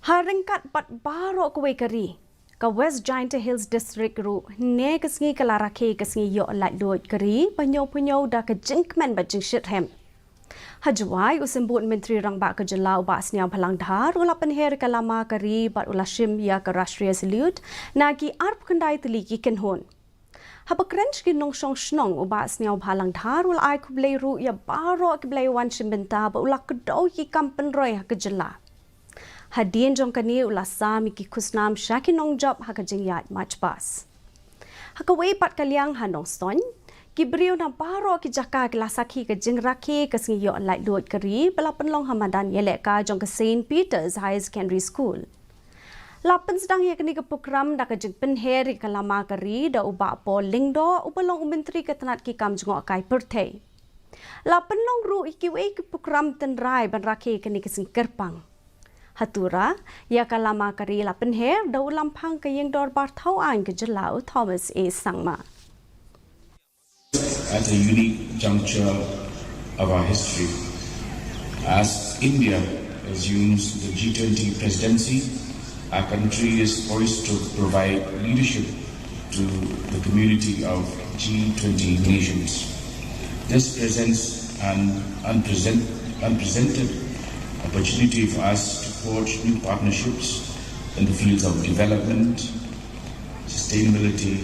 Haringkat bat baro kawekari ka West Giant Hills District ru ne ka Sngi Jingrakhe ka Sngi yo Laitluid kari panyo da ka jinkmen ba jingshit hem Jowai usembut menteri rangba ka jelau ba sniam phalang dhar ula penher ka lama kari bat ula shim ya ka Rashtriya Salute nagi arp khandai tiliki kenhon Habakrench ki Nongstoin uba sniam phalang dhar ula ai kublei ru ya baro kublei wan shimbenta ba ula kedau ki kampen roy ka jela Hadien jong kani ula sami ki kusnam shakinong job haka jingyat match bus. Haka wei pat kaliang ha Nongstoin ki brio na baro ki jaka ki lasaki ka Jingrakhe ka Sngi yo Laitluid kari bala penlong hamadan yelek ka jong ka St Peter's High Secondary School. Lapan sedang ye kani ka program da ka jing penheri ka lama kari da uba po lingdo upalong umentri ka tanat ki kam jong kai pertei. Lapan long ru iki wei ki program tenrai ban rakhe kani ka Sngi kerpang. Tura, ya kalama kari la penher da ulam phang ka yeng dor bar thau an ka jelau Thomas A Sangma. At a unique juncture of our history, as India assumes the G20 presidency, our country is poised to provide leadership to the community of G20 nations. This presents an unprecedented opportunity for us to forge new partnerships in the fields of development, sustainability,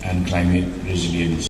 and climate resilience.